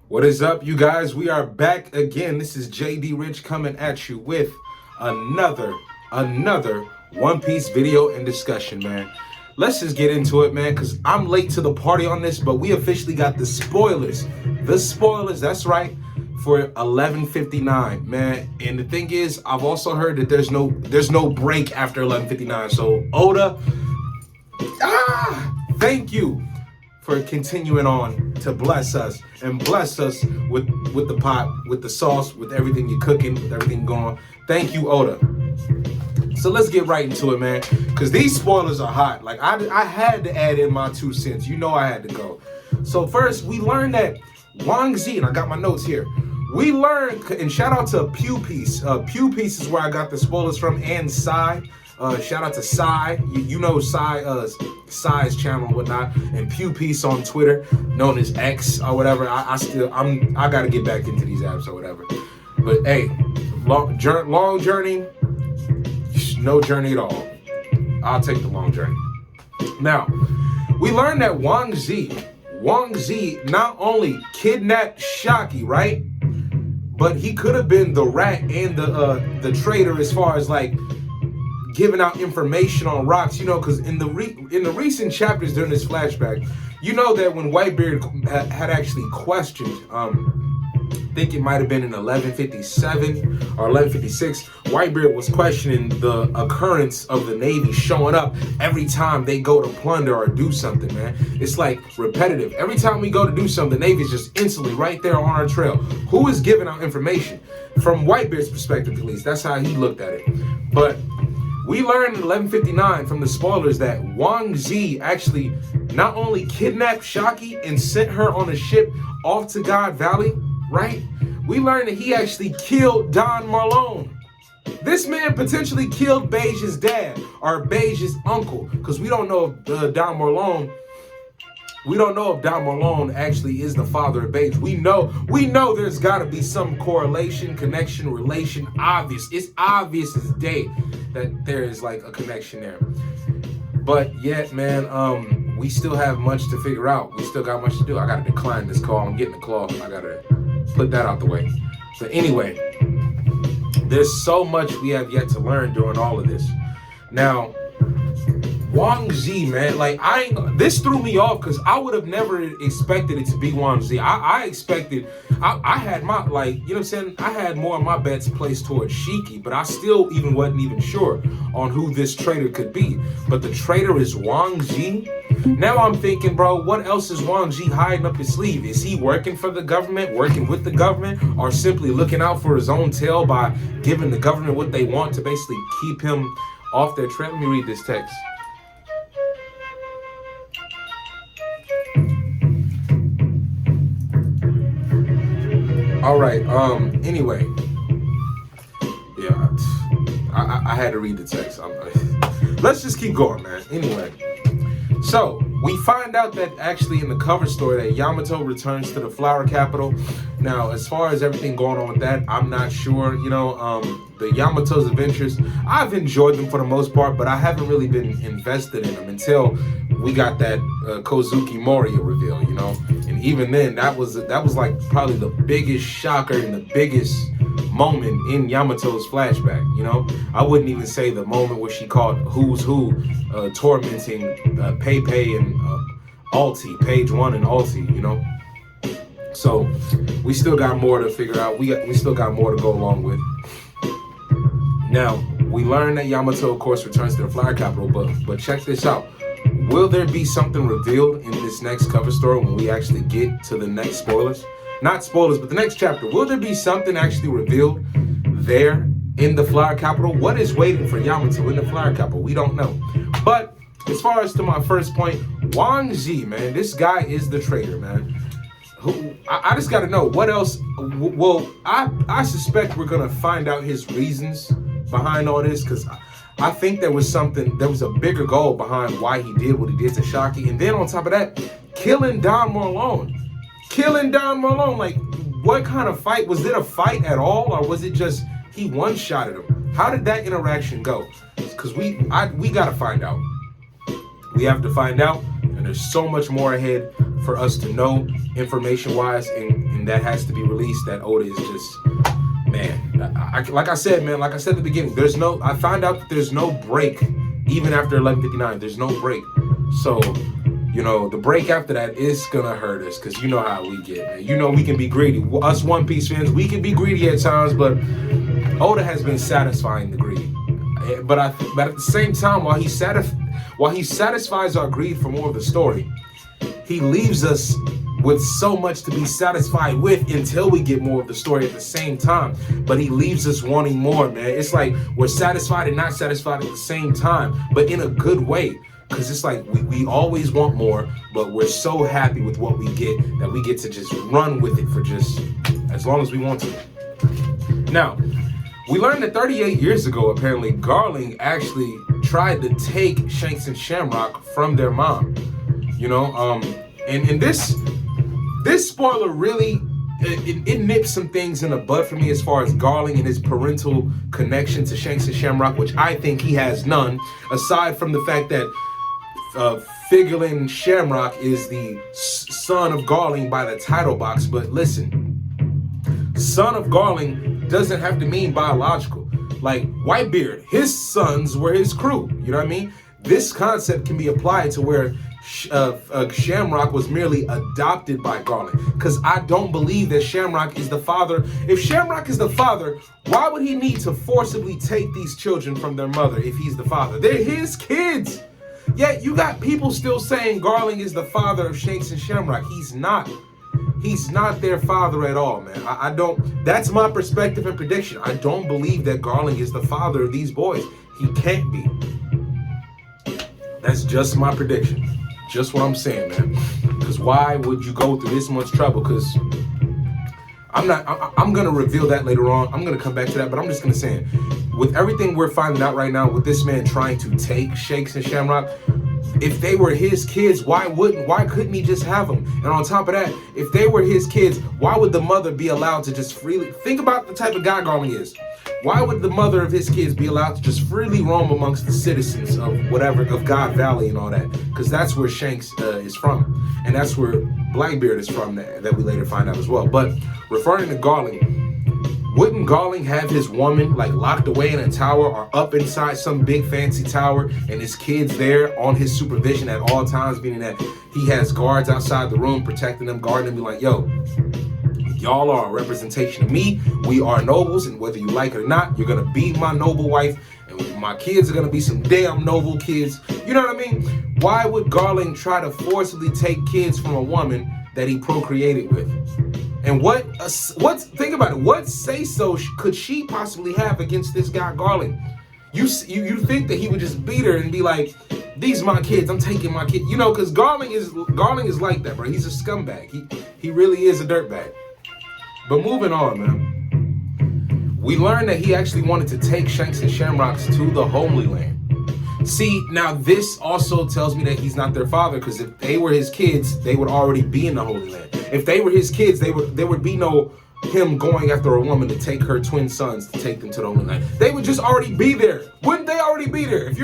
What is up, you guys? We are back again. This is JD Rich coming at you with another One Piece video and discussion, man. Let's just get into it, man, because I'm late to the party on this, but we officially got the spoilers. The spoilers, that's right, for 11:59, man. And the thing is, I've also heard that there's no break after 11:59. So Oda, thank you for continuing on to bless us and bless us with the pot, with the sauce, with everything you're cooking, with everything going on. Thank you, Oda. So let's get right into it, man, because these spoilers are hot. Like, I had to add in my 2 cents. You know I had to go. So first, we learned that Wang Zi, and I got my notes here. We learned, and shout out to Pew Piece. Pew Piece is where I got the spoilers from, and Psy. Shout out to Psy. You know Psy's channel and whatnot, and Pew Piece on Twitter, known as X or whatever. I gotta get back into these apps or whatever. But hey, long journey, no journey at all. I'll take the long journey. Now, we learned that Wang Zi not only kidnapped Shaki, right? But he could have been the rat and the traitor as far as like giving out information on rocks, you know, because in the recent chapters during this flashback, you know that when Whitebeard had actually questioned, I think it might have been in 1157 or 1156, Whitebeard was questioning the occurrence of the Navy showing up every time they go to plunder or do something, man. It's like repetitive. Every time we go to do something, the Navy's just instantly right there on our trail. Who is giving out information? From Whitebeard's perspective, at least. That's how he looked at it. But we learned in 1159 from the spoilers that Wang Zi actually not only kidnapped Shaki and sent her on a ship off to God Valley, right? We learned that he actually killed Don Marlon. This man potentially killed Beige's dad or Beige's uncle, because we don't know if Don Marlon actually is the father of Beige. We know there's got to be some correlation, connection, relation. It's obvious as day that there is like a connection there. But yet, man, we still have much to figure out. We still got much to do. I gotta decline this call. I'm getting a call. I gotta put that out the way. But anyway, there's so much we have yet to learn during all of this. Now, Wang Zi, man, like this threw me off because I would have never expected it to be Wang Zi. I expected, I had my, like, you know what I'm saying? I had more of my bets placed towards Shiki, but I still wasn't even sure on who this traitor could be. But the traitor is Wang Zi. Now I'm thinking, bro, what else is Wang Zi hiding up his sleeve? Is he working for the government, working with the government, or simply looking out for his own tail by giving the government what they want to basically keep him off their trail? Let me read this text. All right, anyway, yeah, I had to read the text. Let's just keep going, man. Anyway, so we find out that actually in the cover story that Yamato returns to the Flower Capital. Now, as far as everything going on with that, I'm not sure. You know, the Yamato's adventures, I've enjoyed them for the most part, but I haven't really been invested in them until we got that Kozuki Moria reveal, you know. And even then, that was like probably the biggest shocker and the biggest moment in Yamato's flashback, you know. I wouldn't even say the moment where she caught Who's Who tormenting Pei and Alti, Page 1 and Alti, you know. So we still got more to figure out. We still got more to go along with. Now, we learned that Yamato, of course, returns to the Flower Capital, but check this out. Will there be something revealed in this next cover story when we actually get to the next spoilers? Not spoilers, but the next chapter. Will there be something actually revealed there in the Flower Capital? What is waiting for Yamato in the Flower Capital? We don't know. But as far as to my first point, Wang Zi, man, this guy is the traitor, man. I just got to know what else. Well, I suspect we're going to find out his reasons behind all this, because I think there was a bigger goal behind why he did what he did to Shaki. And then on top of that, killing Don Marlon. Like, what kind of fight? Was it a fight at all? Or was it just he one-shotted him? How did that interaction go? Because we got to find out. We have to find out. And there's so much more ahead. for us to know information-wise, and that has to be released. That Oda is just, man, like I said, man, like I said at the beginning, I found out that there's no break, even after 11:59, there's no break. So, you know, the break after that is gonna hurt us, because you know how we get, man. You know we can be greedy. Us One Piece fans, we can be greedy at times, but Oda has been satisfying the greed. But at the same time, while he satisfies our greed for more of the story, he leaves us with so much to be satisfied with until we get more of the story at the same time. But he leaves us wanting more, man. It's like we're satisfied and not satisfied at the same time, but in a good way. Because it's like we always want more, but we're so happy with what we get that we get to just run with it for just as long as we want to. Now, we learned that 38 years ago, apparently, Garling actually tried to take Shanks and Shamrock from their mom. You know, and this spoiler really, it nips some things in the bud for me as far as Garling and his parental connection to Shanks and Shamrock, which I think he has none, aside from the fact that Figurlin Shamrock is the son of Garling by the title box. But listen, son of Garling doesn't have to mean biological. Like Whitebeard, his sons were his crew. You know what I mean? This concept can be applied to where Shamrock was merely adopted by Garling, because I don't believe that Shamrock is the father. If Shamrock is the father, why would he need to forcibly take these children from their mother if he's the father? They're his kids. Yet you got people still saying Garling is the father of Shanks and Shamrock. He's not. He's not their father at all, man. I don't, that's my perspective and prediction. I don't believe that Garling is the father of these boys. He can't be. That's just my prediction. Just what I'm saying, man. Because why would you go through this much trouble? Because I'm going to reveal that later on. I'm going to come back to that, but I'm just going to say, with everything we're finding out right now, with this man trying to take Shanks and Shamrock, if they were his kids, why couldn't he just have them? And on top of that, if they were his kids, why would the mother be allowed to just freely, think about the type of guy Garling is. Why would the mother of his kids be allowed to just freely roam amongst the citizens of whatever, of God Valley and all that? Because that's where Shanks is from. And that's where Blackbeard is from, that we later find out as well. But referring to Garling, wouldn't Garling have his woman like locked away in a tower or up inside some big fancy tower and his kids there on his supervision at all times, meaning that he has guards outside the room protecting them, guarding them, be like, yo, y'all are a representation of me. We are nobles, and whether you like it or not, you're gonna be my noble wife, and my kids are gonna be some damn noble kids. You know what I mean? Why would Garling try to forcibly take kids from a woman that he procreated with? And think about it, what say-so could she possibly have against this guy Garling? You think that he would just beat her and be like, these my kids, I'm taking my kid. You know, because Garling is like that, bro. He's a scumbag. He really is a dirtbag. But moving on, man. We learned that he actually wanted to take Shanks and Shamrocks to the Homely Land. See, now this also tells me that he's not their father, because if they were his kids, they would already be in the Holy Land. If they were his kids, there would be no him going after a woman to take her twin sons to take them to the Holy Land. They would just already be there. Wouldn't they already be there? If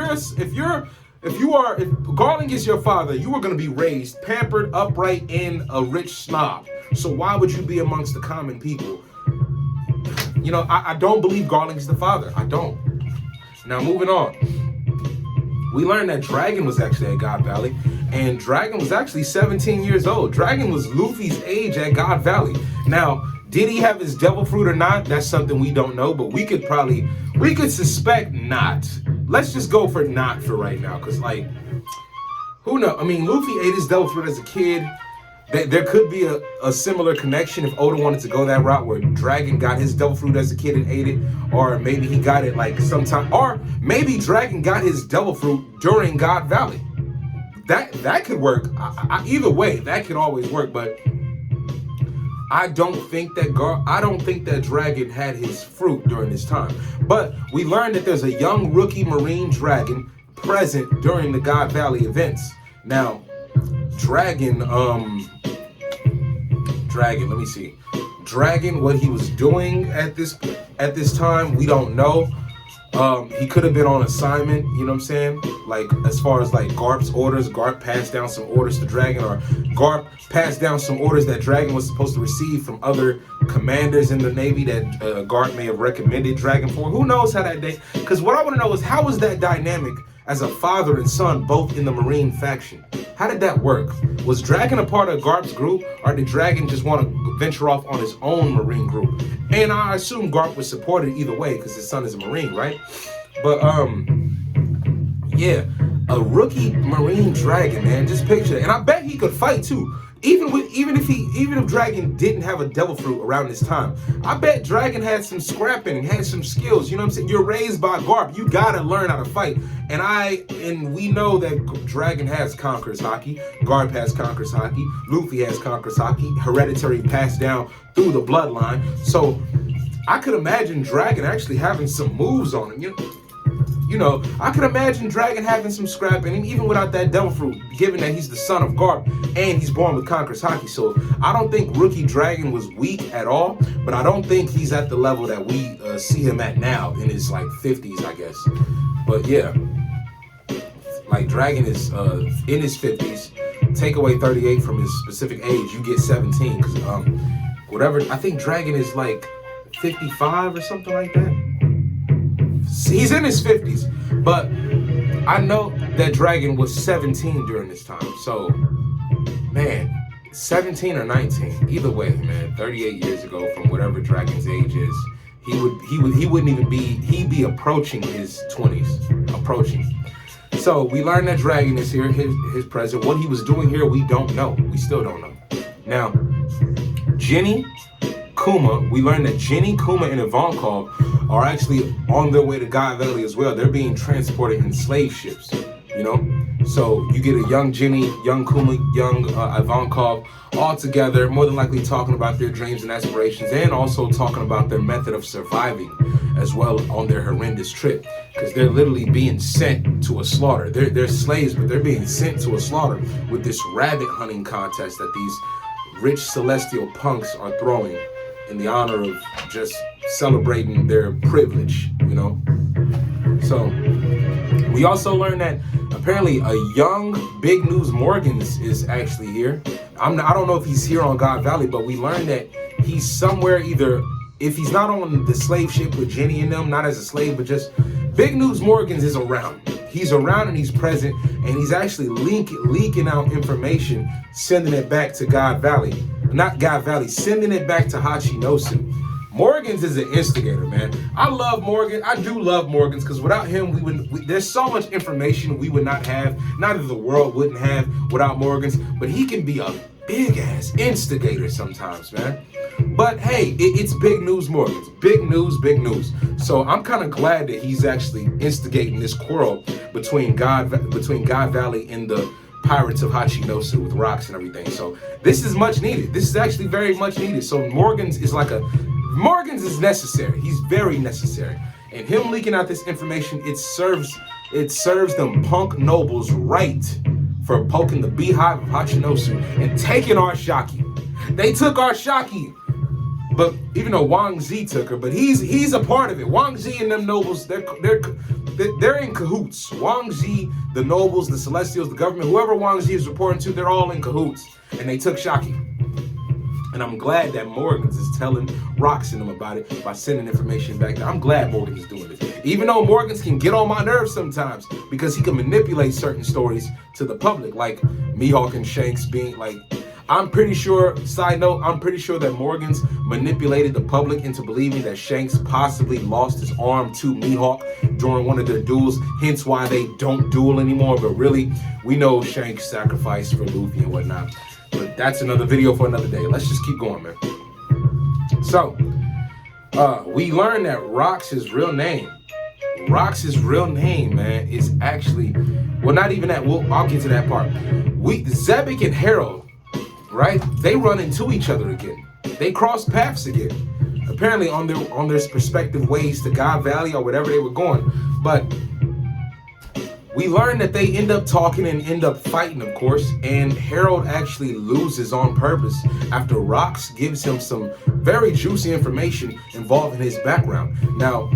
Garling is your father, you were going to be raised, pampered, upright, and a rich snob. So why would you be amongst the common people? You know, I don't believe Garling is the father. I don't. Now, moving on. We learned that Dragon was actually at God Valley, and Dragon was actually 17 years old. Dragon was Luffy's age at God Valley. Now, did he have his devil fruit or not? That's something we don't know, but we could suspect not. Let's just go for not for right now, because, like, who knows? I mean, Luffy ate his devil fruit as a kid. There could be a similar connection if Oda wanted to go that route, where Dragon got his devil fruit as a kid and ate it, or maybe he got it like sometime, or maybe Dragon got his devil fruit during God Valley. That could work. Either way, that could always work. But I don't think that Dragon had his fruit during this time. But we learned that there's a young rookie Marine Dragon present during the God Valley events. Now, Dragon, let me see. Dragon, what he was doing at this time, we don't know. He could have been on assignment, you know what I'm saying? Like, as far as like Garp's orders, Garp passed down some orders to Dragon, or Garp passed down some orders that Dragon was supposed to receive from other commanders in the Navy that Garp may have recommended Dragon for. Who knows how that day? Because what I want to know is, how was that dynamic as a father and son, both in the Marine faction? How did that work? Was Dragon a part of Garp's group, or did Dragon just want to venture off on his own Marine group? And I assume Garp was supported either way because his son is a Marine, right? But yeah, a rookie Marine Dragon, man. Just picture it. And I bet he could fight too. Even if Dragon didn't have a devil fruit around this time, I bet Dragon had some scrapping and had some skills. You know what I'm saying? You're raised by Garp. You gotta learn how to fight. And we know that Dragon has Conqueror's Haki. Garp has Conqueror's Haki. Luffy has Conqueror's Haki. Hereditary passed down through the bloodline. So I could imagine Dragon actually having some moves on him. You know, I could imagine Dragon having some scrapping, even without that devil fruit, given that he's the son of Garp and he's born with Conqueror's Haki. So I don't think rookie Dragon was weak at all, but I don't think he's at the level that we see him at now in his like 50s, I guess. But yeah, like Dragon is in his 50s. Take away 38 from his specific age, you get 17. Because whatever, I think Dragon is like 55 or something like that. He's in his 50s, but I know that Dragon was 17 during this time. So, man, 17 or 19, either way, man, 38 years ago from whatever Dragon's age is, he wouldn't even be, he'd be approaching his 20s, approaching. So we learned that Dragon is here, his present. What he was doing here, we don't know. We still don't know. Now, Jenny, Kuma, we learned that Jenny, Kuma, and Ivankov are actually on their way to God Valley as well. They're being transported in slave ships, you know? So you get a young Jenny, young Kuma, young Ivankov, all together, more than likely talking about their dreams and aspirations, and also talking about their method of surviving as well on their horrendous trip, because they're literally being sent to a slaughter. They're slaves, but they're being sent to a slaughter with this rabbit hunting contest that these rich celestial punks are throwing in the honor of just celebrating their privilege, you know? So we also learned that apparently a young Big News Morgans is actually here. I don't know if he's here on God Valley, but we learned that he's somewhere, either if he's not on the slave ship with Jenny and them, not as a slave, but just Big News Morgans is around. He's around and he's present, and he's actually leaking out information, sending it back to God Valley. Not God Valley, sending it back to Hachinosu. Morgans is an instigator, man. I love Morgan. I do love Morgans, because without him, there's so much information we would not have, neither the world wouldn't have without Morgans, but he can be a big ass instigator sometimes, man. But hey, it's Big News Morgans. Big news, big news. So I'm kind of glad that he's actually instigating this quarrel between God Valley and the Pirates of Hachinosu with rocks and everything. So this is much needed. This is actually very much needed. So Morgans is necessary. He's very necessary. And him leaking out this information, it serves them punk nobles right for poking the beehive of Hachinosu and taking our Shaki. They took our Shaki. But even though Wang Zi took her, but he's a part of it. Wang Zi and them nobles, they're in cahoots. Wang Zi, the nobles, the Celestials, the government, whoever Wang Zi is reporting to, they're all in cahoots. And they took Shaki. And I'm glad that Morgans is telling Rocks and them about it by sending information back there. I'm glad Morgans is doing this. Even though Morgans can get on my nerves sometimes, because he can manipulate certain stories to the public, like Mihawk and Shanks being like, I'm pretty sure, side note, I'm pretty sure that Morgans manipulated the public into believing that Shanks possibly lost his arm to Mihawk during one of their duels, hence why they don't duel anymore. But really, we know Shanks sacrificed for Luffy and whatnot. But that's another video for another day. Let's just keep going, man. So, we learned that Rox's real name, man, is actually, well, not even that. I'll get to that part. Zebek and Harold, right? They run into each other again. They cross paths again. Apparently on their respective ways to God Valley or whatever they were going. But we learned that they end up talking and end up fighting, of course. And Harold actually loses on purpose after Rox gives him some very juicy information involving his background. Now,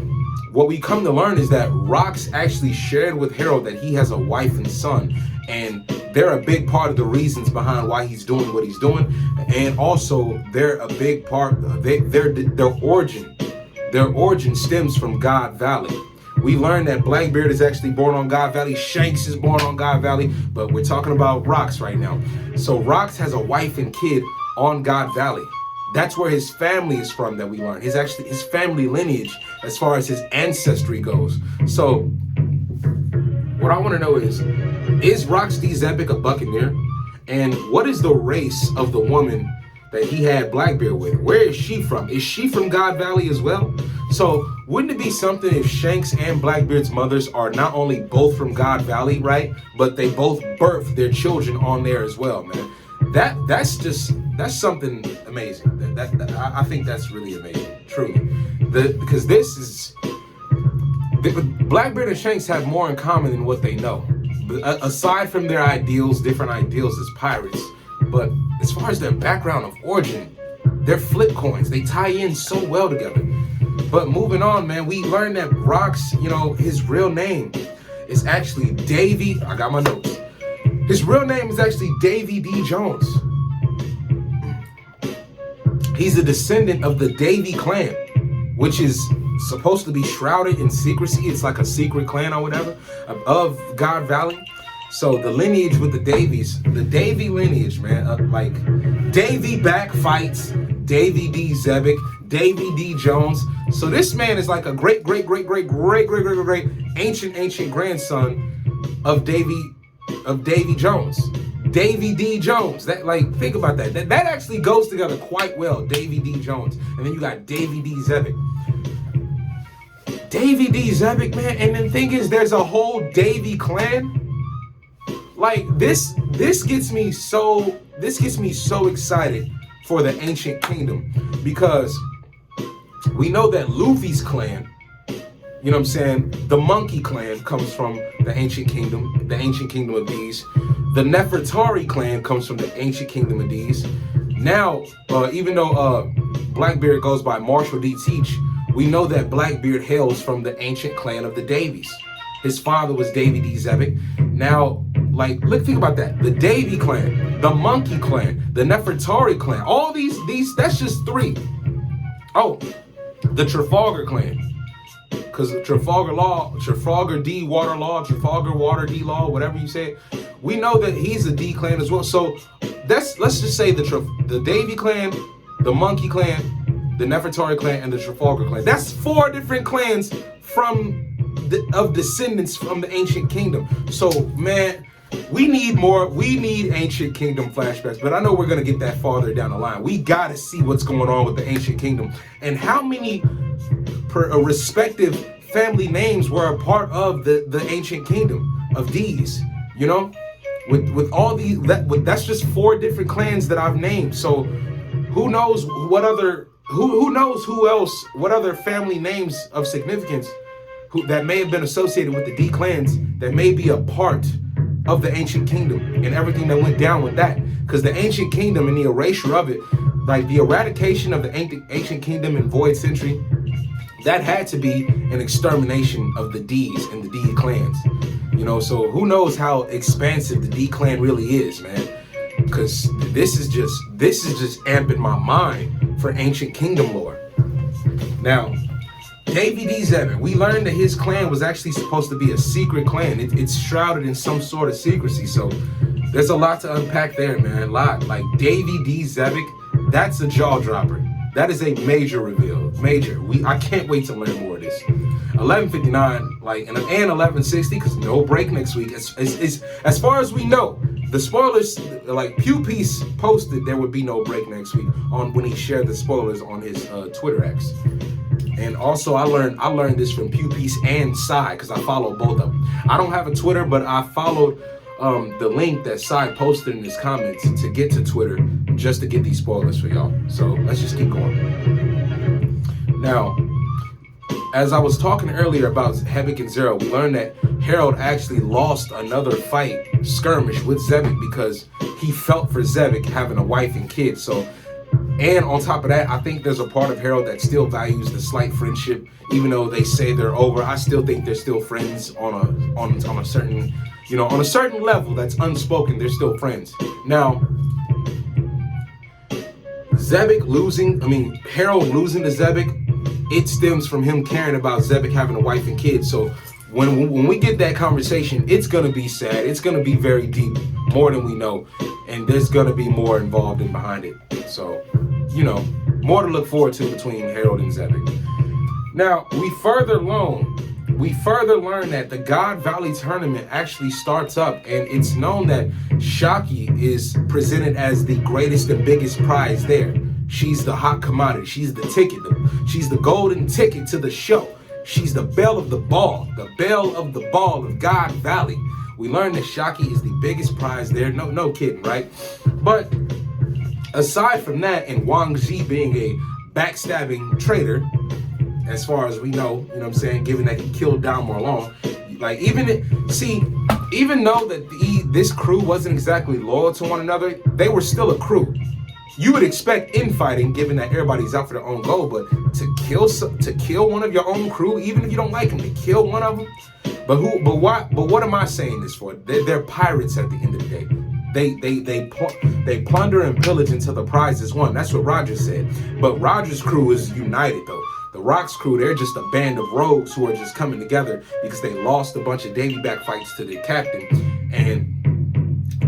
what we come to learn is that Rocks actually shared with Harold that he has a wife and son, and they're a big part of the reasons behind why he's doing what he's doing, and also they're a big part. Their origin stems from God Valley. We learned that Blackbeard is actually born on God Valley. Shanks is born on God Valley, but we're talking about Rocks right now. So Rocks has a wife and kid on God Valley. That's where his family is from that we learned. His family lineage as far as his ancestry goes. So what I want to know is Rocks D. Zebic a Buccaneer? And what is the race of the woman that he had Blackbeard with? Where is she from? Is she from God Valley as well? So wouldn't it be something if Shanks and Blackbeard's mothers are not only both from God Valley, right? But they both birthed their children on there as well, man. That's something amazing. I think that's really amazing, truly. Because Blackbeard and Shanks have more in common than what they know. Aside from their different ideals as pirates, but as far as their background of origin, they're flip coins. They tie in so well together. But moving on, man, we learned that Rocks, his real name is actually Davy. I got my notes. His real name is actually Davy D. Jones. He's a descendant of the Davy clan, which is supposed to be shrouded in secrecy. It's like a secret clan or whatever of God Valley. So the lineage with the Davies, the Davy lineage, man, like Davy back fights, Davy D. Zebic, Davy D. Jones. So this man is like a great ancient grandson of Davy Jones. Davy D. Jones. That, like, think about that. That actually goes together quite well. Davy D. Jones. And then you got Davy D. Zebic. Davy D. Zebic, man. And the thing is, there's a whole Davy clan. Like, this gets me so excited for the Ancient Kingdom, because we know that Luffy's clan, you know what I'm saying, the Monkey clan comes from the Ancient Kingdom of D's. The Nefertari clan comes from the Ancient Kingdom of D's. Now, even though Blackbeard goes by Marshall D. Teach, we know that Blackbeard hails from the ancient clan of the Davies. His father was Davy D. Zebic. Now, like, think about that. The Davy clan, the Monkey clan, the Nefertari clan, all these, that's just three. Oh, the Trafalgar clan. Because Trafalgar D. Water Law, Trafalgar Water D. Law, whatever you say, we know that he's a D clan as well. So let's just say the Davy clan, the Monkey clan, the Nefertari clan, and the Trafalgar clan. That's 4 different clans of descendants from the Ancient Kingdom. So, man, we need Ancient Kingdom flashbacks, but I know we're going to get that farther down the line. We got to see what's going on with the Ancient Kingdom and how many respective family names were a part of the Ancient Kingdom of D's, with all these, that's just 4 different clans that I've named. So who knows what other family names of significance that may have been associated with the D clans that may be a part of the Ancient Kingdom and everything that went down with that. Because the Ancient Kingdom and the erasure of it, like the eradication of the Ancient Kingdom in Void Century, that had to be an extermination of the D's and the D clans. So who knows how expansive the D clan really is, man. Because this is just amping my mind for Ancient Kingdom lore. Now, Davy D. Zebic, we learned that his clan was actually supposed to be a secret clan. It's shrouded in some sort of secrecy. So there's a lot to unpack there, man. A lot. Like Davy D. Zebic, that's a jaw dropper. That is a major reveal. Major. I can't wait to learn more of this. 11:59, and 11:60, because no break next week. As far as we know, the spoilers, like Pew Piece posted there would be no break next week when he shared the spoilers on his Twitter X. And also, I learned this from Pew Piece and Sai, because I follow both of them. I don't have a Twitter, but I followed the link that Sai posted in his comments to get to Twitter, just to get these spoilers for y'all. So let's just keep going. Now, as I was talking earlier about Hebik and Zero, we learned that Harold actually lost another skirmish with Zebic, because he felt for Zebic having a wife and kids. So And on top of that, I think there's a part of Harold that still values the slight friendship, even though they say they're over. I still think they're still friends on a certain, on a certain level that's unspoken. They're still friends. Now, Harold losing to Zebek, it stems from him caring about Zebek having a wife and kids. So when we get that conversation, it's gonna be sad. It's gonna be very deep, more than we know, and there's gonna be more involved in behind it. So, more to look forward to between Harold and Zebek. Now, we further learn that the God Valley tournament actually starts up, and it's known that Shaki is presented as the greatest and biggest prize there. She's the hot commodity. She's the ticket. She's the golden ticket to the show. She's the belle of the ball of God Valley. We learned that Shaki is the biggest prize there. No kidding, right? But aside from that, and Wang Ji being a backstabbing traitor, as far as we know, given that he killed Dao Marlon, even though that this crew wasn't exactly loyal to one another, they were still a crew. You would expect infighting, given that everybody's out for their own goal, but to kill one of your own crew, even if you don't like them, to kill one of them. But what am I saying this for? They're pirates at the end of the day. They plunder and pillage until the prize is won. That's what Roger said. But Roger's crew is united though. The Rock's crew, they're just a band of rogues who are just coming together because they lost a bunch of Davy back fights to the captain, and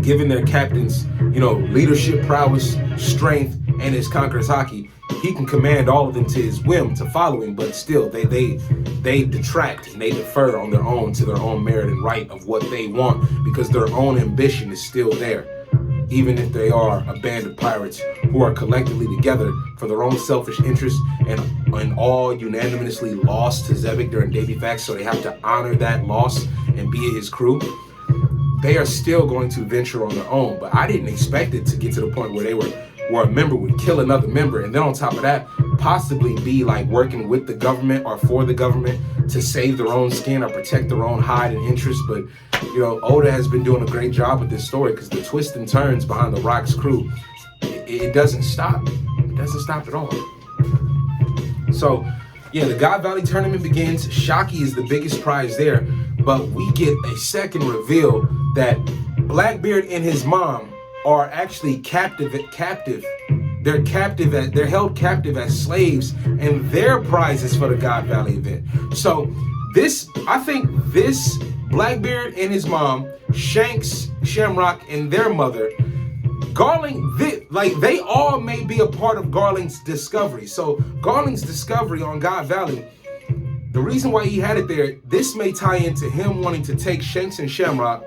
given their captain's, leadership prowess, strength, and his conqueror's haki, he can command all of them to his whim to follow him, but still they detract and they defer on their own to their own merit and right of what they want, because their own ambition is still there, even if they are a band of pirates who are collectively together for their own selfish interests and all unanimously lost to Zebek during Davy Facts, so they have to honor that loss and be his crew. They are still going to venture on their own, but I didn't expect it to get to the point where where a member would kill another member, and then on top of that, possibly be like working with the government or for the government to save their own skin or protect their own hide and interest. But Oda has been doing a great job with this story, because the twists and turns behind the Rock's crew, it doesn't stop. It doesn't stop at all. So yeah, the God Valley tournament begins. Shaki is the biggest prize there, but we get a second reveal that Blackbeard and his mom are actually captive. They're held captive as slaves, and their prizes for the God Valley event. So I think this Blackbeard and his mom, Shanks, Shamrock, and their mother, Garling, they all may be a part of Garling's discovery. So Garling's discovery on God Valley, the reason why he had it there, this may tie into him wanting to take Shanks and Shamrock,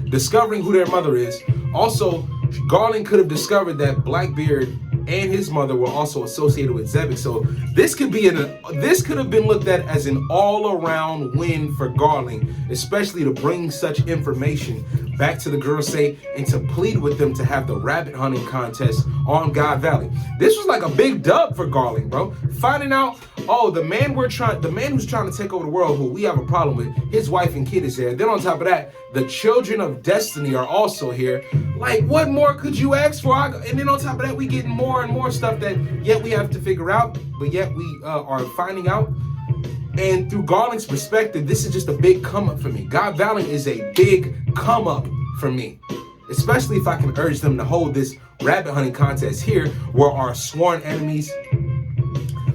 discovering who their mother is. Also, Garling could have discovered that Blackbeard and his mother were also associated with Zebek. So this could have been looked at as an all-around win for Garling, especially to bring such information back to the Gurusei and to plead with them to have the rabbit hunting contest on God Valley. This was like a big dub for Garling, bro. Finding out, the man who's trying to take over the world, who we have a problem with, his wife and kid is there. Then on top of that, the children of destiny are also here. Like, what more could you ask for? And then on top of that, we get more and more stuff that yet we have to figure out, but yet we are finding out. And through Garling's perspective, this is just a big come up for me. God Valley is a big come up for me, especially if I can urge them to hold this rabbit hunting contest here, where our sworn enemies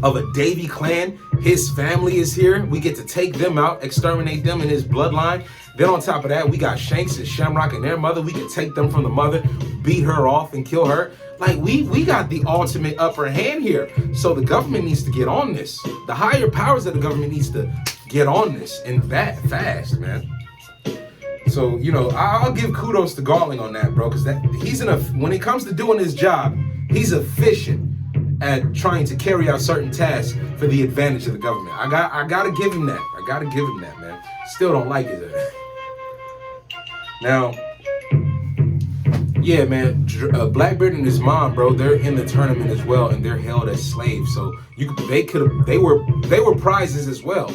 of a Davy clan, his family is here. We get to take them out, exterminate them in his bloodline. Then on top of that, we got Shanks and Shamrock and their mother. We can take them from the mother, beat her off and kill her. Like, we got the ultimate upper hand here. So the government needs to get on this. The higher powers of the government needs to get on this, and that fast, man. So, I'll give kudos to Garling on that, bro, because when it comes to doing his job, he's efficient at trying to carry out certain tasks for the advantage of the government. I gotta give him that. I gotta give him that, man. Still don't like it. Now, yeah, man, Blackbeard and his mom, bro, they're in the tournament as well, and they're held as slaves. So they were prizes as well.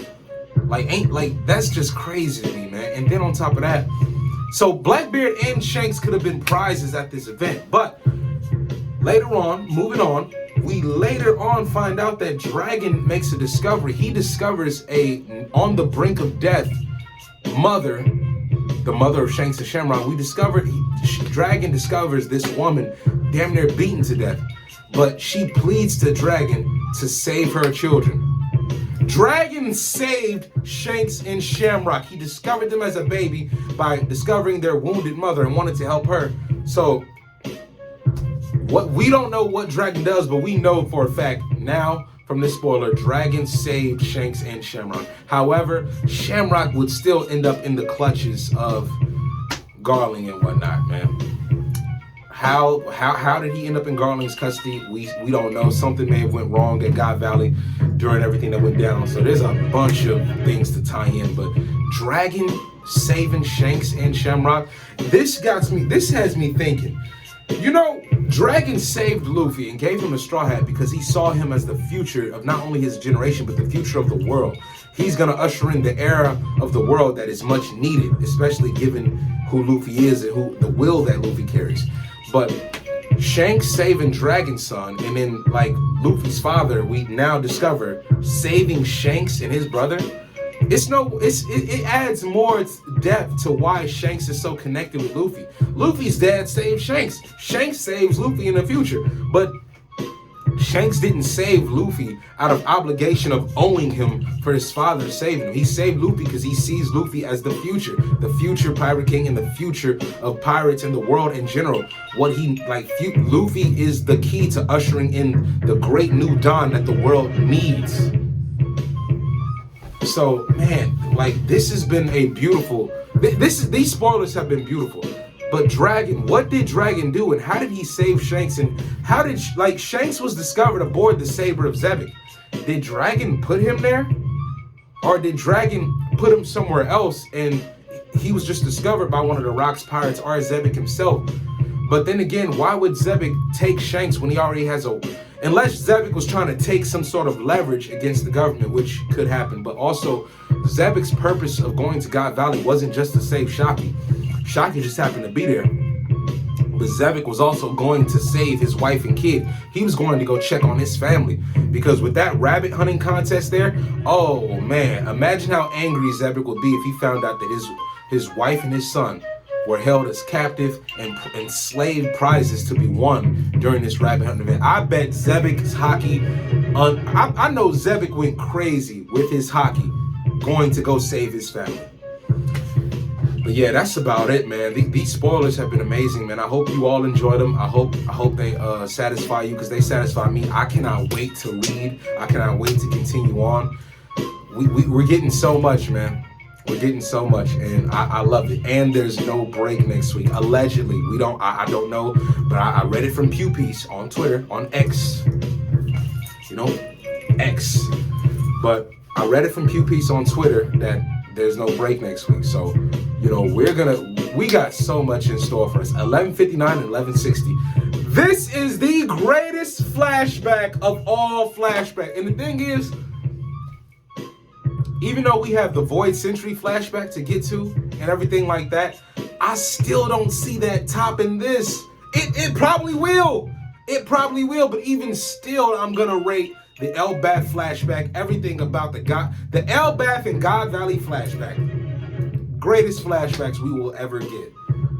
That's just crazy to me, man. And then on top of that, so Blackbeard and Shanks could have been prizes at this event, but Later on, moving on, we later on find out that Dragon makes a discovery. He discovers a on the brink of death mother, the mother of Shanks and Shamrock. Dragon discovers this woman damn near beaten to death, but she pleads to Dragon to save her children. Dragon saved Shanks and Shamrock. He discovered them as a baby by discovering their wounded mother and wanted to help her. So we don't know what Dragon does, but we know for a fact now from this spoiler, Dragon saved Shanks and Shamrock. However, Shamrock would still end up in the clutches of Garling and whatnot, man. How did he end up in Garling's custody? We don't know. Something may have went wrong at God Valley during everything that went down. So there's a bunch of things to tie in. But Dragon saving Shanks and Shamrock, this has me thinking. You know, Dragon saved Luffy and gave him a straw hat because he saw him as the future of not only his generation, but the future of the world. He's going to usher in the era of the world that is much needed, especially given who Luffy is and who the will that Luffy carries. But Shanks saving Dragon's son, and then like Luffy's father, we now discover saving Shanks and his brother. It adds more depth to why Shanks is so connected with Luffy. Luffy's dad saved Shanks. Shanks saves Luffy in the future. But Shanks didn't save Luffy out of obligation of owing him for his father saving him. He saved Luffy because he sees Luffy as the future Pirate King and the future of pirates and the world in general. Luffy is the key to ushering in the great new dawn that the world needs. So, man, like, this has been a beautiful, these spoilers have been beautiful. But Dragon, what did Dragon do, and how did he save Shanks? And how did, Shanks was discovered aboard the Saber of Zebek. Did Dragon put him there? Or did Dragon put him somewhere else, and he was just discovered by one of the Rock's pirates, or Zebek himself? But then again, why would Zebek take Shanks when he already has unless Zebek was trying to take some sort of leverage against the government, which could happen. But also, Zebek's purpose of going to God Valley wasn't just to save Shaki. Shaki just happened to be there. But Zebek was also going to save his wife and kid. He was going to go check on his family. Because with that rabbit hunting contest there, oh man, imagine how angry Zebek would be if he found out that his wife and his son were held as captive and slave prizes to be won during this rabbit hunting event. I bet Zebek's hockey, I know Zebek went crazy with his hockey going to go save his family. But yeah, that's about it, man. These spoilers have been amazing, man. I hope you all enjoy them. I hope they satisfy you, because they satisfy me. I cannot wait to read. I cannot wait to continue on. We're getting so much, man. We're getting so much, and I love it. And there's no break next week. Allegedly, I don't know, but I read it from Pew Piece on Twitter, on X. You know, X. But I read it from Pew Piece on Twitter that there's no break next week. So, you know, we got so much in store for us. 11:59 and 11:60. This is the greatest flashback of all flashback. And the thing is, even though we have the Void Century flashback to get to and everything like that, I still don't see that topping this. It probably will. It probably will, but even still, I'm gonna rate the Elbath flashback, everything about the Elbath and God Valley flashback. Greatest flashbacks we will ever get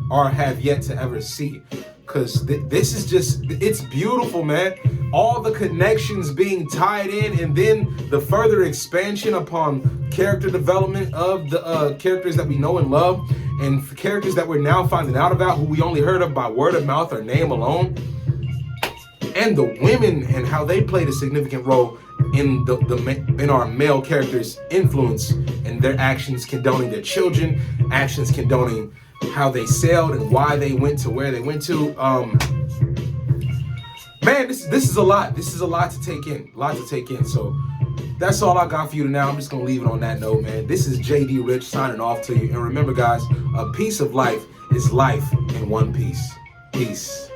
or have yet to ever see. Because this is just, it's beautiful, man. All the connections being tied in, and then the further expansion upon character development of the characters that we know and love, and characters that we're now finding out about who we only heard of by word of mouth or name alone. And the women and how they played a significant role in in our male characters' influence and their actions condoning their children, actions condoning how they sailed and why they went to where they went to. Man, this is a lot. This is a lot to take in. A lot to take in. So that's all I got for you now. I'm just gonna leave it on that note, man. This is JD Rich signing off to you. And remember, guys, a piece of life is life in one piece. Peace.